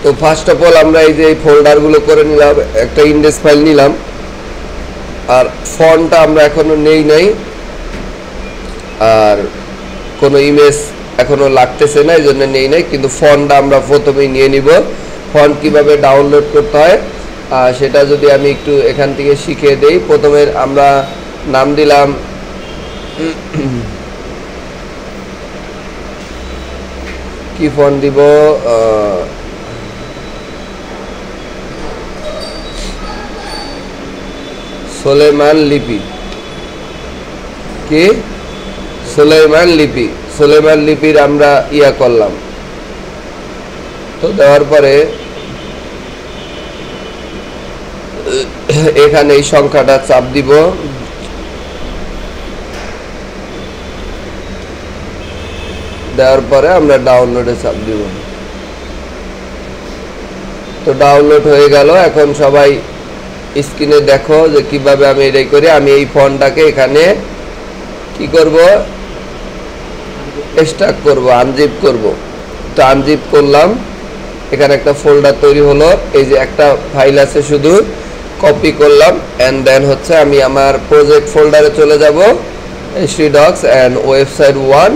তো first of all আমরা এই যে এই ফোল্ডারগুলো করে নিলাম, একটা ইন্ডেক্স ফাইল নিলাম, আর ফন্টটা আমরা এখনো নেই নাই, আর কোনো ইমেজ এখনো লাগতেছে না, এই জন্য নেই নাই, কিন্তু ফন্টটা আমরা প্রথমেই নিয়ে নিব। ফন্ট কিভাবে ডাউনলোড করতে হয় সেটা যদি আমি একটু এখান থেকে শিখিয়ে দেই। প্রথমে আমরা নাম দিলাম কি ফন্ট দিব, সুলাইমান লিপি, কি সুলাইমান লিপি, সুলাইমান লিপির আমরা ইয়া করলাম। তো দেওয়ার পরে এখানে এই সংখ্যাটা চাপ দিব, দেওয়ার পরে আমরা ডাউনলোডে চাপ দিব। তো ডাউনলোড হয়ে গেল। এখন সবাই স্ক্রিনে দেখো যে কিভাবে আমি এটাই করি। আমি এই ফন্টটাকে এখানে কি করব, এক্সট্রাক্ট করব, আনজিপ করব। তো আনজিপ করলাম, এখানে একটা ফোল্ডার তৈরি হলো। এই যে একটা ফাইল আছে শুধু কপি করলাম, এন্ড দেন হচ্ছে আমি আমার প্রজেক্ট ফোল্ডারে চলে যাব, htdocs এন্ড ওয়েবসাইট 1,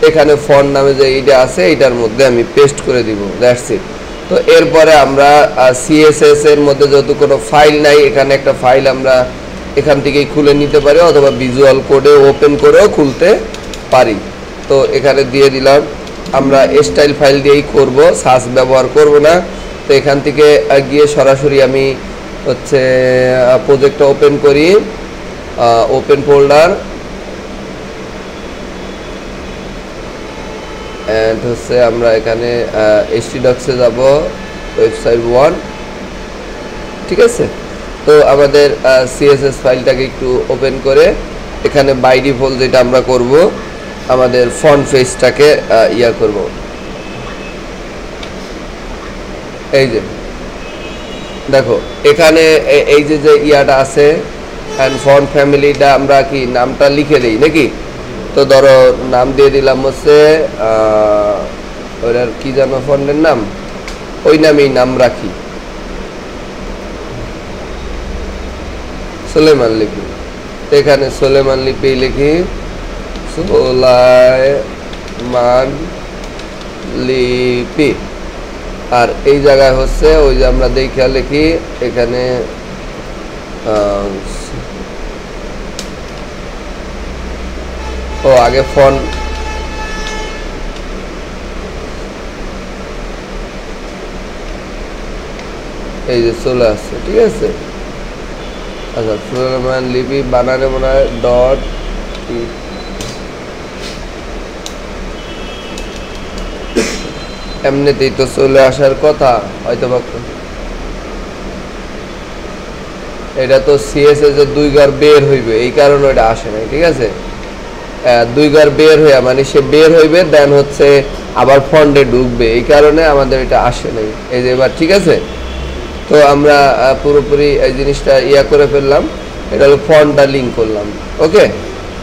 এখানে ফন্ট নামে যে এইটা আছে এইটার মধ্যে আমি পেস্ট করে দিব, দ্যাটস ইট। তো এরপরে আমরা সিএসএস এর মধ্যে যেহেতু কোনো ফাইল নাই, এখানে একটা ফাইল আমরা এখান থেকেই খুলে নিতে পারি, অথবা ভিজুয়াল কোডে ওপেন করেও খুলতে পারি। তো এখানে দিয়ে দিলাম, আমরা স্টাইল ফাইল দিয়েই করব, সার্চ ব্যবহার করব না। তো এখান থেকে গিয়ে সরাসরি আমি হচ্ছে প্রজেক্টটা ওপেন করি, ওপেন ফোল্ডার, এন্ড হচ্ছে আমরা এখানে htdocs এ যাব, ওয়েবসাইট 1, ঠিক আছে। তো আমাদের সিএসএস ফাইলটাকে একটু ওপেন করে এখানে বাই ডিফল্ট যেটা আমরা করব, আমাদের ফন্ট ফেসটাকে ইয়া করব। এই যে দেখো এখানে এই যে যে ইয়াটা আছে এন্ড ফন্ট ফ্যামিলিটা আমরা কি নামটা লিখে দেই নাকি। তো ধরো নাম দিয়ে দিলাম হচ্ছে ওটার কি জানো ফন্টের নাম, ওই নামেই নাম রাখি, সুলাইমান লিপি। এখানে সুলাইমান লিপি লিখি, সুলাইমান লিপি। আর এই জায়গায় হচ্ছে ওই যে আমরা দেখে লিখি এখানে ও আগে ফন্ট, এই যে চলে আসছে, ঠিক আছে। আচ্ছা সুলাইমান লিপি বানানে মনে হয় ডট, এমনিতেই তো চলে আসার কথা হয়তো বা, এটা তো সিএসএস এর 2 বার বের হইবে, এই কারণে এটা আসে নাই, ঠিক আছে। 2 বার বের হয়ে মানে সে বের হইবে, দেন হচ্ছে আবার ফন্টে ঢুকবে, এই কারণে আমাদের এটা আসে নাই। এই যে এবার ঠিক আছে। তো আমরা পুরোপুরি এই জিনিসটা ইয়া করে ফেললাম, এটা হলো ফন্টটা লিঙ্ক করলাম, ওকে।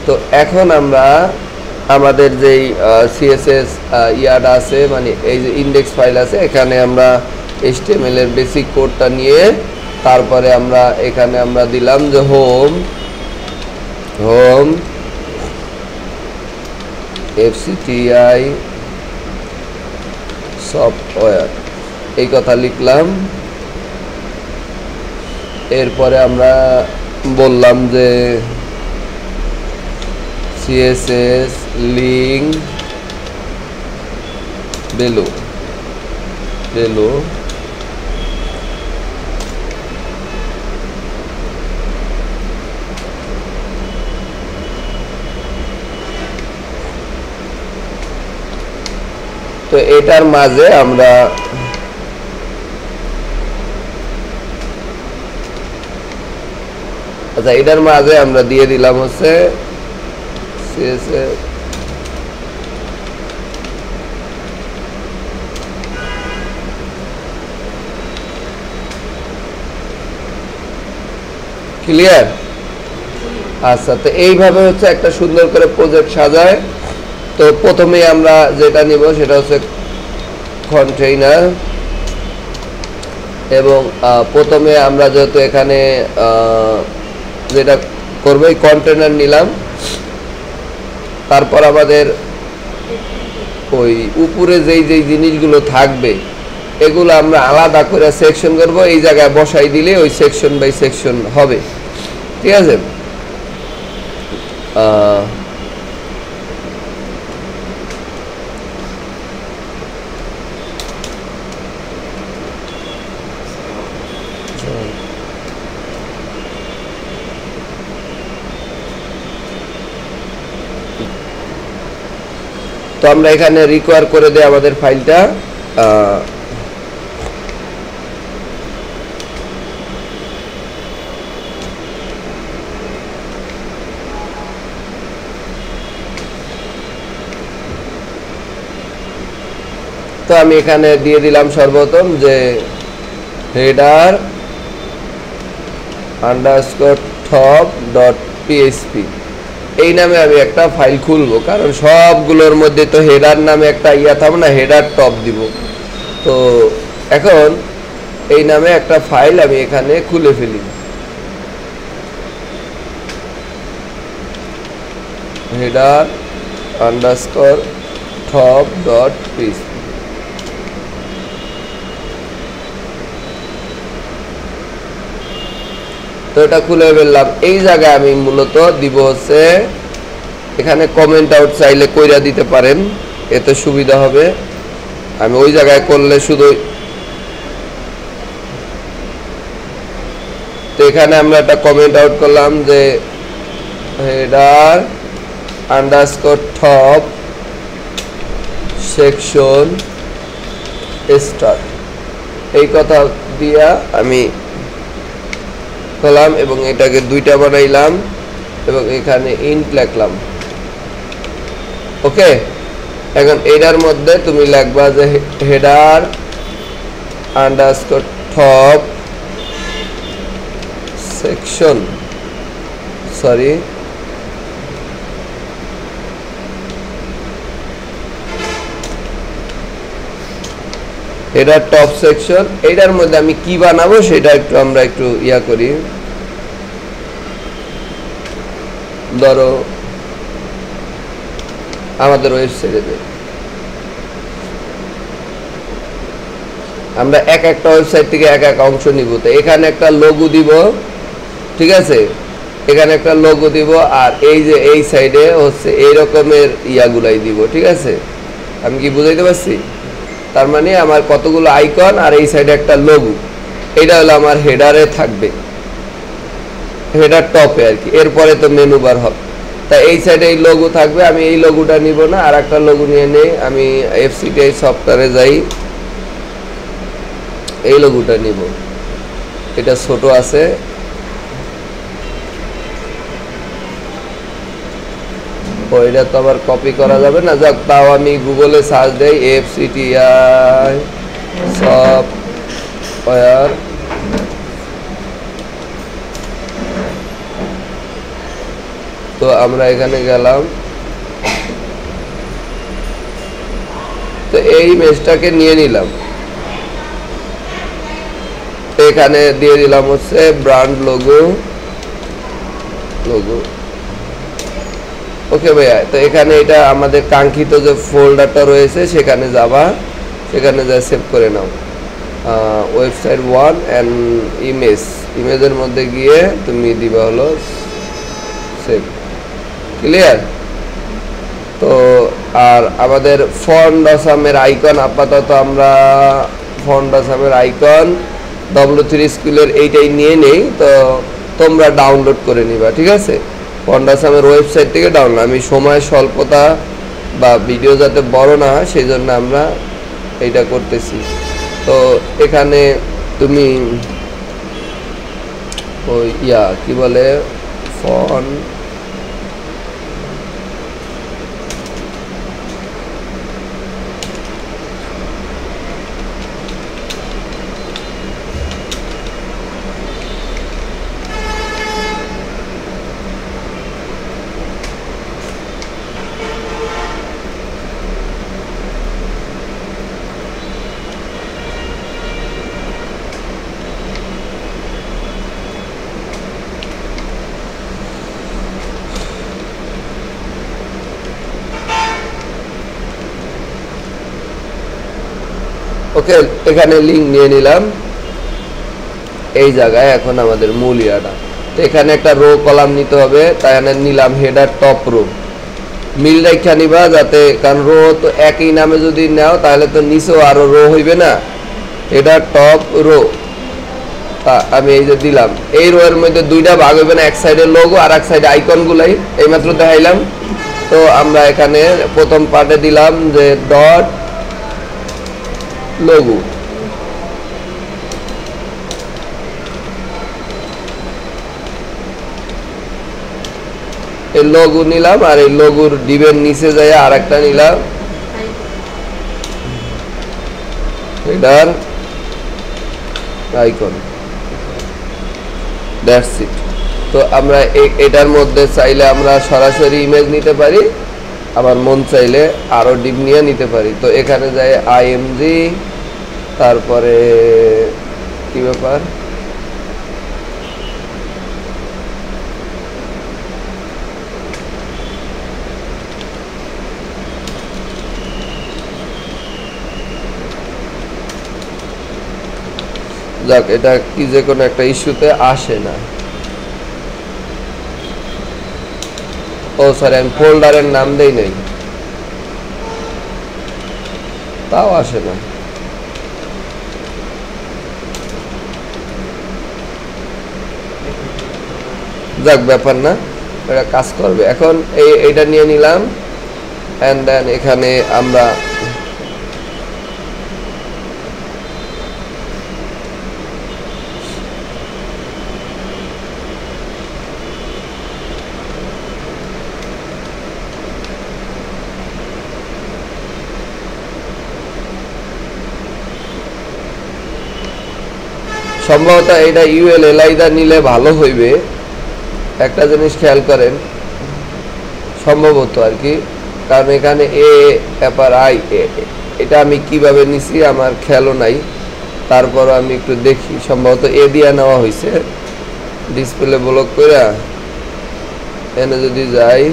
তো এখন আমরা আমাদের যেই সিএসএস ইয়াটা আছে, মানে এই যে ইন্ডেক্স ফাইল আছে, এখানে আমরা HTML এর বেসিক কোডটা নিয়ে তারপরে আমরা এখানে আমরা দিলাম যে হোম FCTI সফটওয়্যার, এই কথা লিখলাম। এরপরে আমরা বললাম যে CSS লিঙ্ক বেলো, তো এটার মাঝে আমরা আচ্ছা এটার মাঝে আমরা দিয়ে দিলাম হচ্ছে CSS ক্লিয়ার। আচ্ছা তো এইভাবে হচ্ছে একটা সুন্দর করে প্রজেক্ট সাজায়। তো প্রথমে আমরা যেটা নিব সেটা হচ্ছে কন্টেইনার, এবং প্রথমে আমরা যেহেতু এখানে যেটা করবো এই কন্টেনার নিলাম, তারপর আমাদের ওই উপরে যেই যেই জিনিসগুলো থাকবে এগুলো আমরা আলাদা করে সেকশন করব, এই জায়গায় বসাই দিলে ওই সেকশন বাই সেকশন হবে। ঠিক আছে, তো আমরা এখানে রিকোয়ার করে দেই আমাদের ফাইলটা। তো আমি এখানে দিয়ে দিলাম সর্বপ্রথম যে header underscore top dot PHP, এই নামে আমি একটা ফাইল খুলবো, কারণ সবগুলোর মধ্যে তো হেডার নামে একটা ইয়া থাকবে না, হেডার টপ দিব। তো এখন এই নামে একটা ফাইল আমি এখানে খুলে ফেলি, header underscore top dot PHP. তো এটা খুলে ফেললাম। এই জায়গায় আমি মূলত দিব হচ্ছে এখানে কমেন্ট আউট চাইলে কইরা দিতে পারেন, এতে সুবিধা হবে। আমি ওই জায়গায় করলে শুধু, তো এখানে আমরা একটা কমেন্ট আউট করলাম যে header underscore top section start, এই কথা দিয়া আমি করলাম এবং এটাকে দুইটা বানাইলাম এবং এখানে ইন্ট লিখলাম। ওকে, এখন এটার মধ্যে তুমি লিখবা যে header underscore top section, sorry header top section. এটার মধ্যে আমি কি বানাবো সেটা একটু আমরা একটু ইয়া করি। ধরো আমাদের ওয়েবসাইটে আমরা এক একটা ওয়েবসাইট থেকে এক এক অংশ নিব, তো এখানে একটা লোগো দিব। ঠিক আছে, এখানে একটা লোগো দিব, আর এই যে এই সাইডে হচ্ছে এই রকমের ইয়াগুলাই দিব। ঠিক আছে, আমি কি বুঝাইতে পারছি? তার মানে আমার কতগুলো আইকন আর এই সাইডে একটা লোগো, এটা হলো আমার হেডারে থাকবে, হেডার টপে আর কি। এরপরে তো মেনু বার হবে, তাই এই সাইডে এই লোগো থাকবে। আমি এই লোগোটা নিব না, আর একটা লোগো নিয়ে নেই। আমি এফসিটিআই সফটওয়্যারে যাই, এই লোগোটা নিব, এটা ছোট আছে। ওইটা তো আবার কপি করা যাবে না, যাক তাও আমি গুগলে সার্চ দেই এফসিটিআই সফটওয়্যার, তো আমরা এখানে গেলাম। তো এই ইমেজটাকে নিয়ে নিলাম, এখানে দিয়ে দিলাম হচ্ছে ব্র্যান্ড লোগো। ওকে ভাইয়া, তো এখানে এটা আমাদের কাঙ্ক্ষিত যে ফোল্ডারটা রয়েছে সেখানে যাবা, সেখানে যা সেভ করে নাও। ওয়েবসাইট 1 অ্যান্ড ইমেজের মধ্যে গিয়ে তুমি দিবা হলো সেভ। ক্লিয়ার? তো আর আমাদের ফন্ট আসামের আইকন আপাতত আমরা ফন্ট আসামের আইকন W3 স্কুলের এইটাই নিয়ে নেই, তো তোমরা ডাউনলোড করে নিবা। ঠিক আছে, ফন্ট আসামের ওয়েবসাইট থেকে ডাউনলোড। আমি সময় স্বল্পতা বা ভিডিও যাতে বড় না হয় সেই জন্য আমরা এইটা করতেছি। তো এখানে তুমি ওই কি বলে ফন্ট ওকে, এখানে লিঙ্ক নিয়ে নিলাম এই জায়গায়। এখন আমাদের মূল ইয়াটা, তো এখানে একটা রো কলাম নিতে হবে, তাই নিলাম হেডার টপ রো। মিল রেখা নিবা যাতে, কারণ রো তো একই নামে যদি নাও তাহলে তো নিচেও আরো রো হইবে না। হেডার টপ রো আমি এই যে দিলাম। এই রো এর মধ্যে দুইটা ভাগ হইবে না, এক সাইডে লোগো আর এক সাইডে আইকন গুলাই এইমাত্র দেখাইলাম। তো আমরা এখানে প্রথম পার্টে দিলাম যে ডট লোগো, এই লোগো নিলাম, আর এই লোগোর ডিবের নিচে যায় আর একটা নিলাম হেডার আইকন, দ্যাটস ইট। তো আমরা এটার মধ্যে চাইলে আমরা সরাসরি ইমেজ নিতে পারি, আবার মন চাইলে আরো ডিপ নিয়ে নিতে পারি। তো এখানে যায় আইএমজি, তারপরে কি ব্যাপার, যাক এটা কি যে কোনো একটা ইস্যুতে আসে না। ও সরি, আমি ফোল্ডারের নাম দেই নাই, তাও আসে না। যাক ব্যাপার না, এটা কাজ করবে। এখন এইটা নিয়ে নিলাম, এন্ড দেন এখানে আমরা সম্ভবত এটা ইউএল এলাইদা নিলে ভালো হইবে। একটা জিনিস খেয়াল করেন, সম্ভবত আর কি, কারণ এখানে এ এপার আই, এটা আমি কিভাবে নিছি আমার খেয়ালও নাই, তারপর আমি একটু দেখি। সম্ভবত এ দিয়া নেওয়া হয়েছে, ডিসপ্লে ব্লক করে এনে যদি যাই,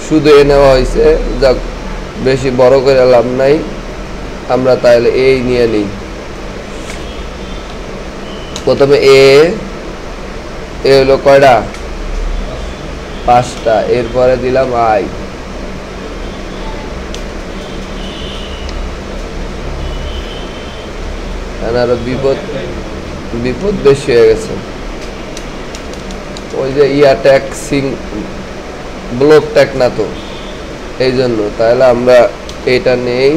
শুধু এ নেওয়া হয়েছে। যাক, বেশি বড় করে লাভ নাই, আমরা তাহলে এই নিয়ে নিই। প্রথমে এ হলো কয়টা, 5টা, এরপরে দিলাম আই, আরো বিপদ বেশি হয়ে গেছে। ওই যে ট্যাগ সিং ব্লক ট্যাগ না তো, এই জন্য। তাহলে আমরা এটা নেই,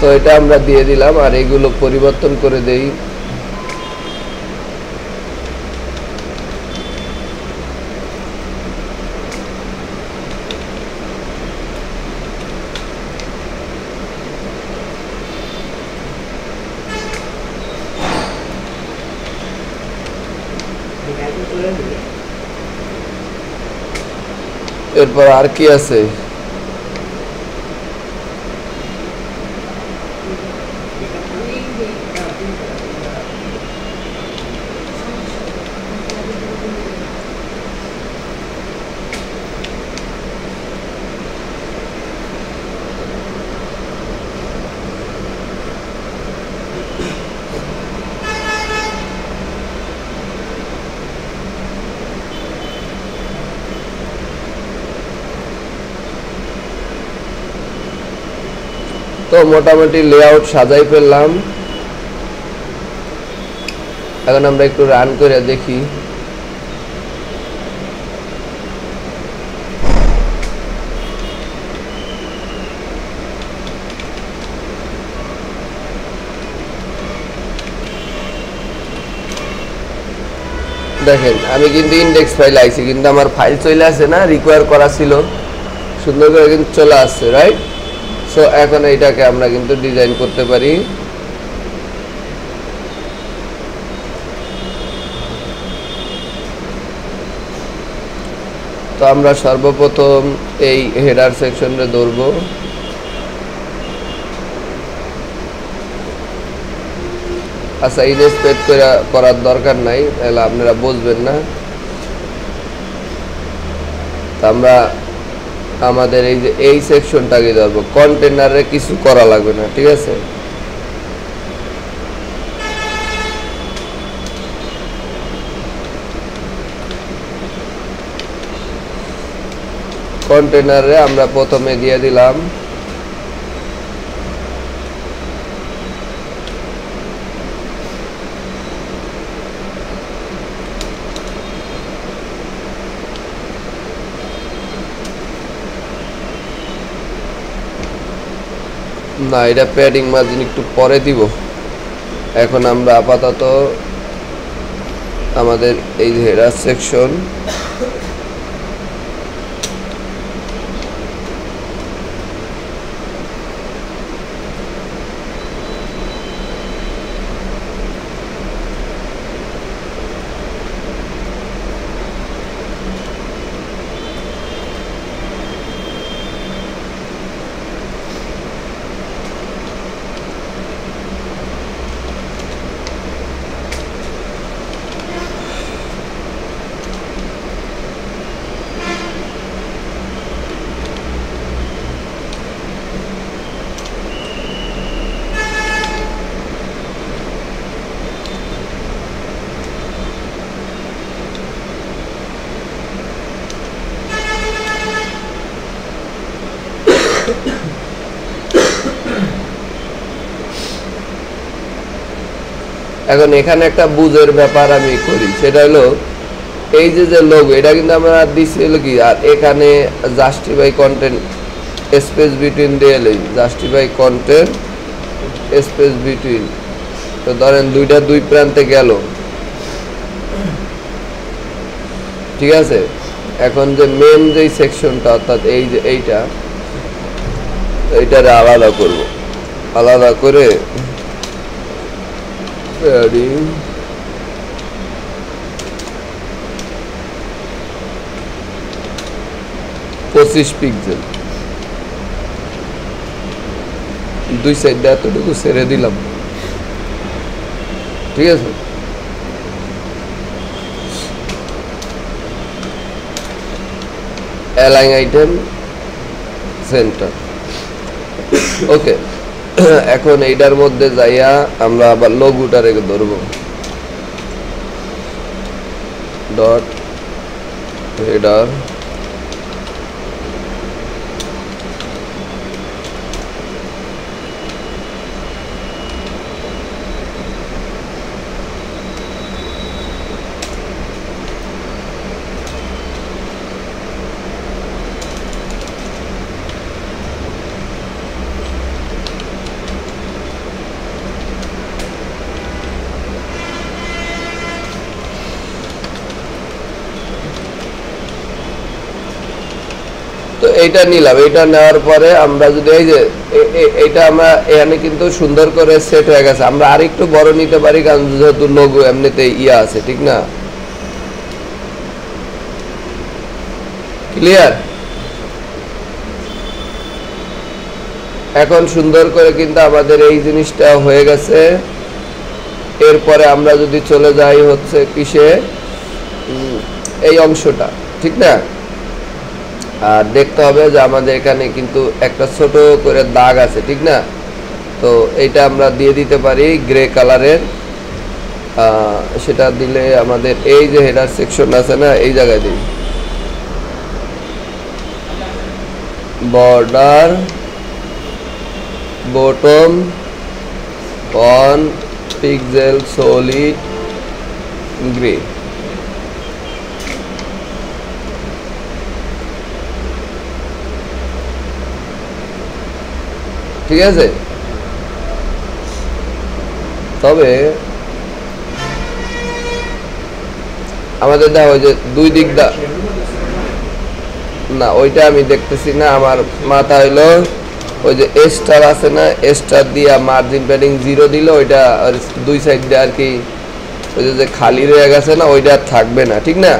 তো এটা আমরা দিয়ে দিলাম। আর এগুলো পরিবর্তন করে দেই, এরপর আর কি আছে, তো মোটামুটি লেআউট সাজাই ফেললাম। এখন আমরা একটু রান করে দেখি। দেখেন আমি কিন্তু ইন্ডেক্স ফাইল আইছি, কিন্তু আমার ফাইল চলে আসে না, রিকোয়ার করা ছিল, সুন্দর করে কিন্তু চলে আসছে, রাইট? সো এখন এইটাকে আমরা কিন্তু ডিজাইন করতে পারি। তো আমরা সর্বপ্রথম এই হেডার সেকশনে ধরবো। আচ্ছা, ইনস্পেক্ট করার দরকার নাই, তাহলে আপনারা বুঝবেন না। আমরা আমাদের এই যে এই সেকশনটাকে ধরবো, কন্টেনারে কিছু করা লাগবে না, ঠিক আছে? কন্টেনারে আমরা প্রথমে দিয়ে দিলাম না, এটা প্যাডিং মার্জিন একটু পরে দিব। এখন আমরা আপাতত আমাদের এই যে হেডার সেকশন, এখন এখানে একটা বুঝের ব্যাপার আমি করি, সেটা হলো এই যে লোগো, এটা কিন্তু আমরা দিচ্ছি হলো কি, আর এখানে জাস্টিফাই কন্টেন্ট স্পেস বিটুইন দিয়ে এলেই জাস্টিফাই কন্টেন্ট স্পেস বিটুইন। তো ধরেন দুইটা দুই প্রান্তে গেল, ঠিক আছে? এখন যে মেন যে সেকশনটা, অর্থাৎ এই যে এইটারে আলাদা করব, আলাদা করে প্যাডিং 25 পিক্সেল, দুই সাইড এতটুকু ছেড়ে দিলাম, ঠিক আছে? অ্যালাইন আইটেম সেন্টার, ওকে। এখন এইটার মধ্যে যাইয়া আমরা আবার লোগোটা রেখে ধরবো, ডট হেডার এইটা নিলাম। এইটা নেওয়ার পরে আমরা যদি এই যে এইটা আমরা এখানে কিন্তু সুন্দর করে সেট হয়ে গেছে, আমরা আরেকটু বড় নিতে পারি, কারণ যেহেতু লোগো এমনিতে ইয়া আছে, ঠিক না? ক্লিয়ার? এখন সুন্দর করে কিন্তু আমাদের এই জিনিসটা হয়ে গেছে। এরপরে আমরা যদি চলে যাই হচ্ছে কিসে, এই অংশটা, ঠিক না? আর দেখতে হবে যে আমাদের এখানে কিন্তু একটা ছোট করে দাগ আছে, ঠিক না? তো এইটা আমরা দিয়ে দিতে পারি গ্রে কালারের, সেটা দিলে আমাদের এই যে হেডার সেকশন আছে না, এই জায়গায় দিই bottom 1 pixel solid gray ঠিক আছে তবে আমাদের দেখো ওই যে দুই দিক না ওইটা আমি দেখতেছি না আমার মাথা হইলো ওই যে স্টার আছে না স্টার দিয়া মার্জিন প্যাডিং 0 দিলে ওইটা দুই সাইড দিয়ে আর কি ওই যে খালি রয়ে গেছে না ওইটা আর থাকবে না ঠিক না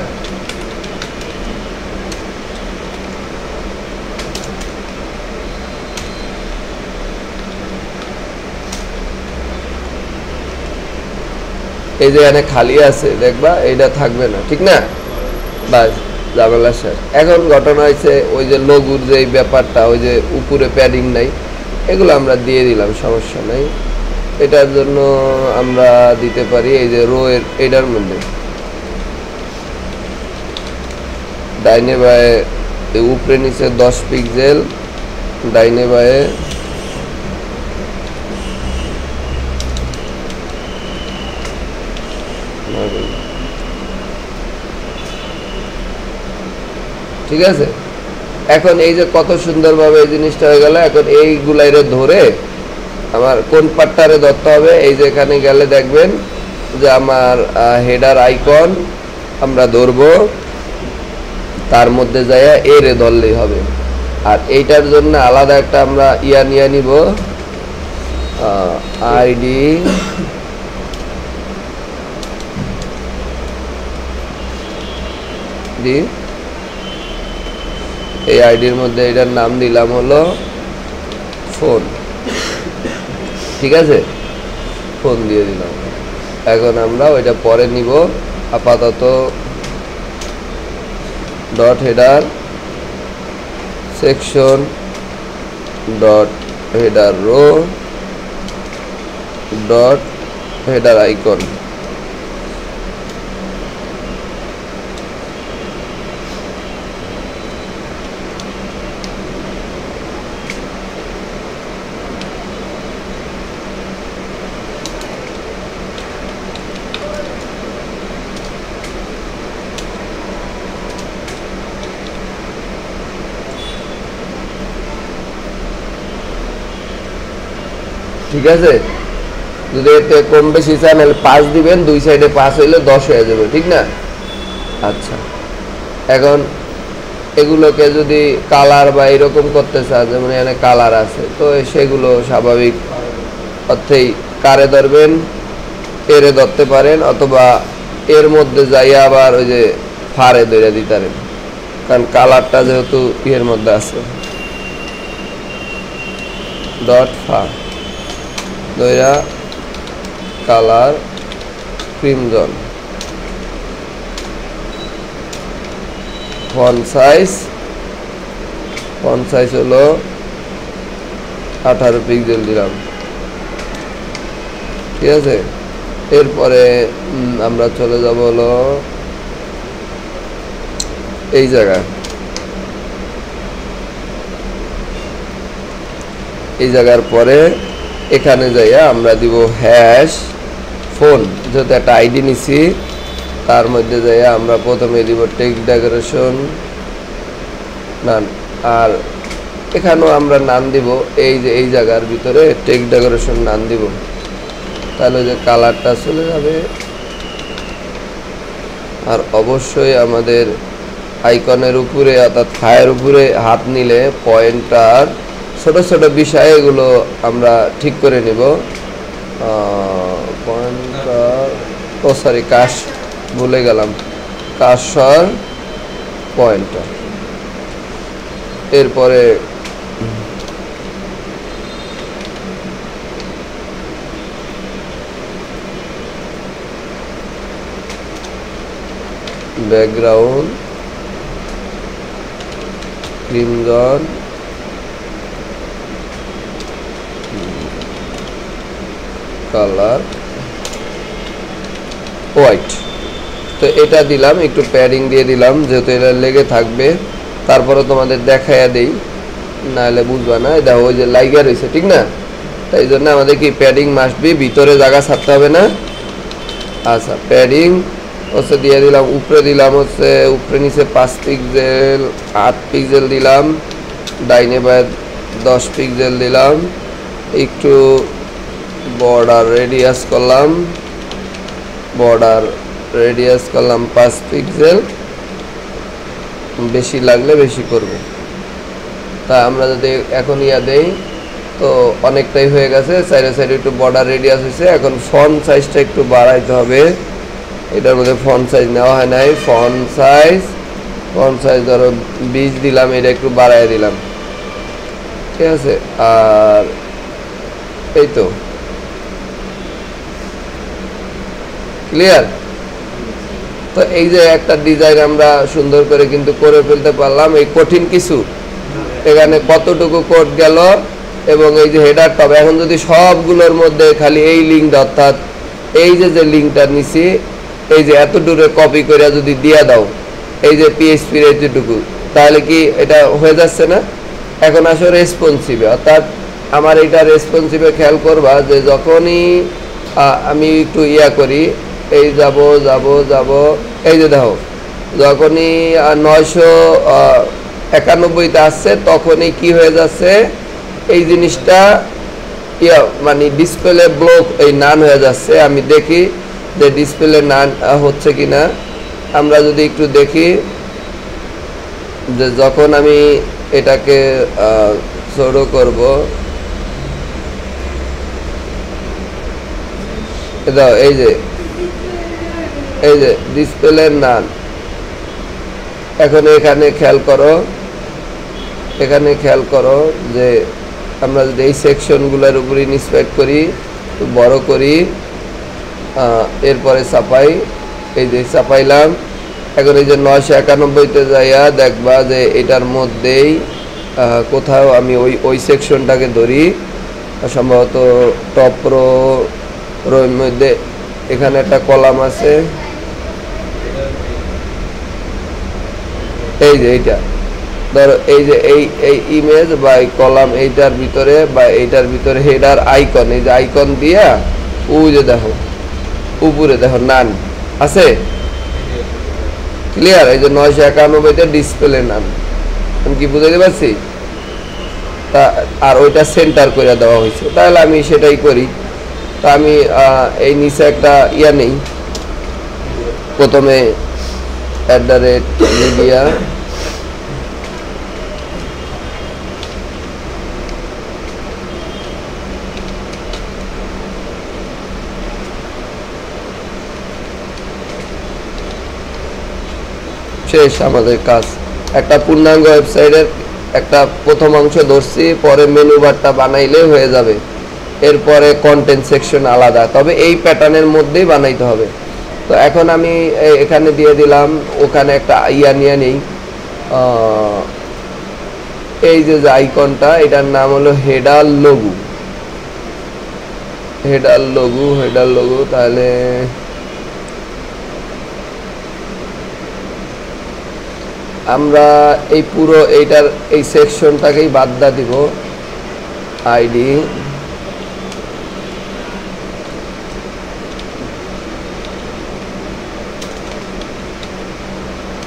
এই যে এখানে খালি আছে দেখবা এইটা থাকবে না ঠিক না বাস ঝামেলা শেষ এখন ঘটনা হয়েছে ওই যে লঘুর যে ব্যাপারটা ওই যে উপরে প্যাডিং নাই এগুলো আমরা দিয়ে দিলাম সমস্যা নাই এটার জন্য আমরা দিতে পারি এই যে রো এর এটার মধ্যে ডাইনে বায়ে উপরে নিচে 10 পিক্সেল ডাইনে বায়ে ঠিক আছে এখন এই যে কত সুন্দরভাবে এই জিনিসটা হয়ে গেল এখন এইগুলাইরে ধরে আমার কোন পার্টটারে ধরতে হবে এই যে এখানে গেলে দেখবেন যে আমার হেডার আইকন আমরা ধরবো তার মধ্যে যাইয়া এরে ধরলেই হবে আর এইটার জন্য আলাদা একটা আমরা নিয়ে নিব আইডি দি এই আইডির মধ্যে এটার নাম দিলাম হলো ফোন ঠিক আছে ফোন দিয়ে দিলাম এখন আমরা ওইটা পরে নিব আপাতত dot header section dot header rho dot header icon ঠিক আছে যদি এতে কম বেশি চ্যানেল 5 দিবেন দুই সাইডে 5 হইলে 10 হয়ে যাবে ঠিক না আচ্ছা এখন এগুলোকে যদি কালার বা এরকম করতে চান যেমন এখানে কালার আছে তো সেগুলো স্বাভাবিক অর্থেই কারে ধরবেন এরে ধরতে পারেন অথবা এর মধ্যে যাইয়া আবার ওই যে ফারে ধরে দিতে পারেন কারণ কালারটা যেহেতু এর মধ্যে আছে ডট ফার দইরা কালার ক্রিমজন ফন্ট সাইজ হলো 18 পিক্সেল দিলাম ঠিক আছে এরপরে আমরা চলে যাব হলো এই জায়গার পরে এখানে যাইয়া আমরা দিব হ্যাশ ফোন যেহেতু একটা আইডি নিছি তার মধ্যে যাইয়া আমরা প্রথমে দিব টেক্সট ডেকোরেশন নাম আর এখানেও আমরা নাম দিব এই যে এই জায়গার ভিতরে টেক্সট ডেকোরেশন নাম দিব তাহলে যে কালারটা চলে যাবে আর অবশ্যই আমাদের আইকনের উপরে অর্থাৎ ফায়ের উপরে হাত নিলে পয়েন্টার ছোট ছোট বিষয় এগুলো আমরা ঠিক করে নিব পয়েন্টার সরি কাশ ভুলে গেলাম কার্সর পয়েন্টার এরপরে ব্যাকগ্রাউন্ড ক্রিমজন কালার হোয়াইট তো এটা দিলাম একটু প্যাডিং দিয়ে দিলাম যেহেতু এটা লেগে থাকবে তারপরে তোমাদের দেখাইয়া দেই নাহলে বুঝবা না দেখো ওই যে লাইগা রয়েছে ঠিক না তাই জন্য আমাদের কি প্যাডিং মাস্ট বি, ভিতরে জায়গা ছাড়তে হবে না। আচ্ছা, প্যাডিং হচ্ছে দিয়ে দিলাম, উপরে দিলাম হচ্ছে উপরে নিচে 5 পিক্সেল 8 পিক্সেল দিলাম, ডাইনে বায়ে 10 পিক্সেল দিলাম, একটু বর্ডার রেডিয়াস করলাম, বর্ডার রেডিয়াস করলাম 5 পিক্সেল, বেশি লাগলে বেশি করব। তা আমরা যদি এখন ইয়া দেই তো অনেকটাই হয়ে গেছে, সাইডে সাইডে একটু বর্ডার রেডিয়াস হয়েছে। এখন ফন্ট সাইজটা একটু বাড়াইতে হবে, এটার মধ্যে ফন্ট সাইজ নেওয়া হয় নাই। ফন্ট সাইজ ধরো 20 দিলাম, এটা একটু বাড়াই দিলাম, ঠিক আছে। আর এই তো ক্লিয়ার। তো এই যে একটা ডিজাইন আমরা সুন্দর করে কিন্তু করে ফেলতে পারলাম। এই কঠিন কিছু, এখানে কতটুকু কোড গেল এবং এই যে হেডার টপ। এখন যদি সবগুলোর মধ্যে খালি এই লিঙ্ক, অর্থাৎ এই যে লিঙ্কটা নিছি, এই যে এত দূরে কপি করে যদি দিয়ে দাও এই যে পিএইচপির এইটুকু, তাহলে কি এটা হয়ে যাচ্ছে না? এখন আসো রেসপন্সিভে, অর্থাৎ আমার এইটা রেসপন্সিভে খেয়াল করবা যে যখনই আমি একটু ইয়া করি, এই যাব, এই যে দেখো যখনই 991তে আসছে তখনই কি হয়ে যাচ্ছে, এই জিনিসটা ইয়া মানে ডিসপ্লে ব্লক এই নান হয়ে যাচ্ছে। আমি দেখি যে ডিসপ্লে নান হচ্ছে কিনা। আমরা যদি একটু দেখি যে যখন আমি এটাকে শুরু করব, দাও এই যে ডিসপ্লে নান। এখন এখানে খেয়াল করো যে আমরা যদি এই সেকশনগুলোর উপর ইন্সপেক্ট করি, বড় করি, এরপরে চাপাই, এই যে চাপাইলাম। এখন এই যে 991তে যাইয়া দেখবা যে এটার মধ্যেই কোথাও আমি ওই সেকশনটাকে ধরি, সম্ভবত টপ রোর মধ্যে এখানে একটা কলাম আছে, এই যে এইটা ধরো, এই যে এই ইমেজ বা এই কলাম এইটার ভিতরে বা এইটার ভিতরে হেডার আইকন, এই যে আইকন দিয়া ওই যে দেখো উপরে দেখো নান আছে, ক্লিয়ার। এই যে 991তে ডিসপ্লে নান, আমি কি বুঝাইতে পারছি? তা আর ওইটা সেন্টার করে দেওয়া হয়েছে, তাহলে আমি সেটাই করি। তা আমি এই নিচে একটা ইয়া নেই, প্রথমে @media শেষ আমাদের কাজ। একটা পূর্ণাঙ্গ ওয়েবসাইটের একটা প্রথম অংশ ধরছি, পরে মেনু বারটা বানাইলে হয়ে যাবে। এরপরে কন্টেন্ট সেকশন আলাদা, তবে এই প্যাটার্নের মধ্যেই বানাইতে হবে। তো এখন আমি এখানে দিয়ে দিলাম, ওখানে একটা ইয়া নিয়ে নেই, এই যে আইকনটা, এটার নাম হলো হেডার লোগো। তাহলে আমরা এই পুরো এইটার এই সেকশনটাকেই বাদ দিব, আইডি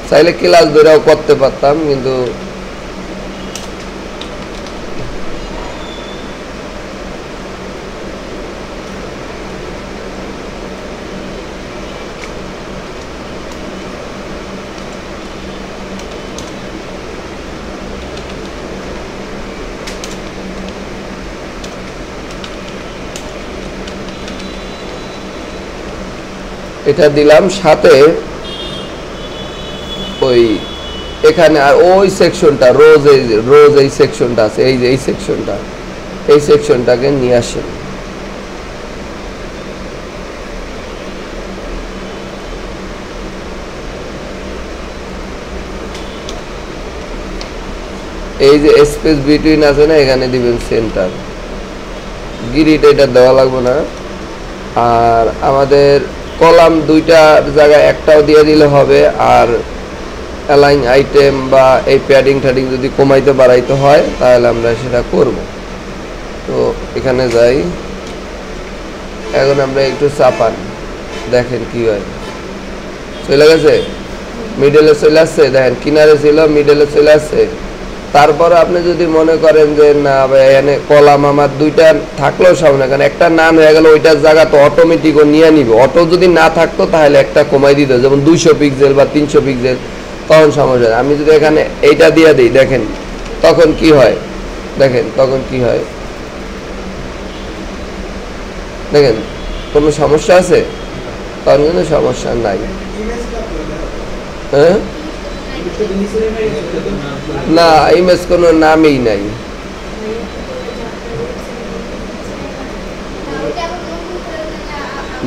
চাইলে ক্লাস ধরেও করতে পারতাম, কিন্তু এটা দিলাম সাথে ওই এখানে। আর ওই সেকশনটা রোজ এই সেকশনটা আছে, এই যে এই সেকশনটাকে নিয়ে আসেন। এই যে স্পেস বিটুইন আছে না, এখানে দিবেন সেন্টার। গ্রিড এটা দেওয়া লাগবে না। আর আমাদের কলাম দুইটা জায়গায় একটাও দিয়ে দিলে হবে। আর অ্যালাইন আইটেম বা এই প্যাডিং যদি কমাইতে বাড়াইতে হয় তাহলে আমরা সেটা করব। তো এখানে যাই, এখন আমরা একটু চাপান, দেখেন কি হয়। চলে গেছে, মিডলে চলে আসছে, দেখেন কিনারে ছিল মিডলে চলে আসছে। তারপর আপনি যদি মনে করেন যে না ভাই এখানে কলাম আমার দুইটা থাকলেও সামনে, কারণ একটা নান হয়ে গেল ওইটার জায়গা তো অটোমেটিক ও নিয়ে নিবে। অটো যদি না থাকতো তাহলে একটা কমাই দিত, যেমন 200 পিক্সেল বা 300 পিক্সেল, তখন সমস্যা। আমি যদি এখানে এইটা দিয়ে দিই, দেখেন তখন কি হয়, দেখেন তখন কি হয়, দেখেন কোনো সমস্যা আছে? তখন কিন্তু সমস্যা নাই। হ্যাঁ না, ইমেজ কোনো নামই নাই।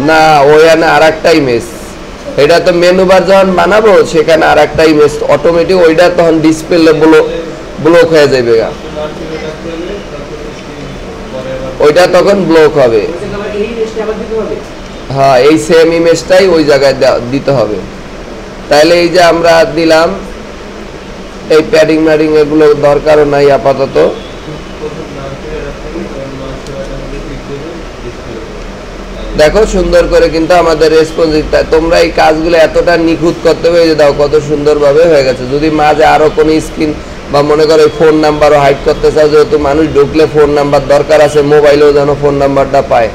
না ওখানে আর একটা ইমেজ, এটা তো মেনু বার যখন বানাবো সেখানে আর একটা ইমেজ অটোমেটিক ওইটা তখন ডিসপ্লে ব্লক হয়ে যাবে, ওইটা তখন ব্লক হবে। হ্যাঁ এই সেম ইমেজটাই ওই জায়গায় দিতে হবে। তাহলে এই যে আমরা দিলাম, এই প্যাডিং ম্যাডিং এগুলো দরকারও নাই আপাতত। দেখো সুন্দর করে কিন্তু আমাদের রেসপন্স, তোমরা এই কাজগুলো এতটা নিখুঁত করতে হবে, যে দাও কত সুন্দরভাবে হয়ে গেছে। যদি মাঝে আরো কোনো স্ক্রিন বা মনে করো ফোন নাম্বারও হাইড করতে চাও, যেহেতু মানুষ ঢুকলে ফোন নাম্বার দরকার আছে, মোবাইলেও যেন ফোন নাম্বারটা পায়।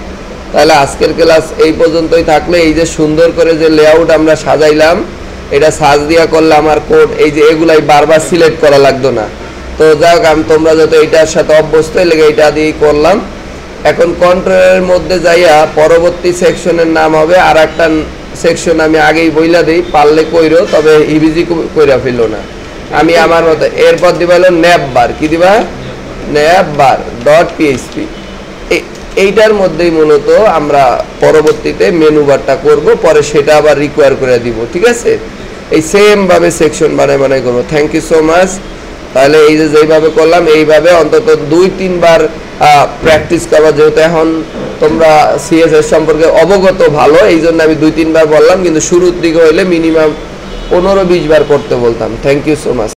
তাহলে আজকের ক্লাস এই পর্যন্তই থাকলে, এই যে সুন্দর করে যে লেআউট আমরা সাজাইলাম, এটা সার্চ দিয়া করলে আমার কোড এই যে এগুলাই বারবার সিলেক্ট করা লাগতো না। তো যাই হোক, তোমরা যত এইটার সাথে অভ্যস্ত লেগে এটা দিয়েই করলাম। এখন কন্ট্রোলের মধ্যে যাইয়া পরবর্তী সেকশনের নাম হবে আর একটা সেকশন, আমি আগেই বইলা দিই, পারলে কইরো, তবে ইভিজি কইরা ফেললো না। আমি আমার মতো এরপর দিবা হলো ন্যাপ বার, কি দিবা? ন্যাপ বার ডট পিএইচপি। এইটার মধ্যেই মূলত আমরা পরবর্তীতে মেনু বারটা করব, পরে সেটা আবার রিকোয়ার করে দিব। ঠিক আছে, এই সেম ভাবে সেকশন বানাই করবো। Thank you so much. তাহলে এই যে যেইভাবে করলাম এইভাবে অন্তত 2-3 বার প্র্যাকটিস করবা, যেহেতু এখন তোমরা সিএসএস সম্পর্কে অবগত ভালো, এই জন্য আমি 2-3 বার বললাম, কিন্তু শুরুর দিকে হইলে মিনিমাম 15-20 বার করতে বলতাম। Thank you so much.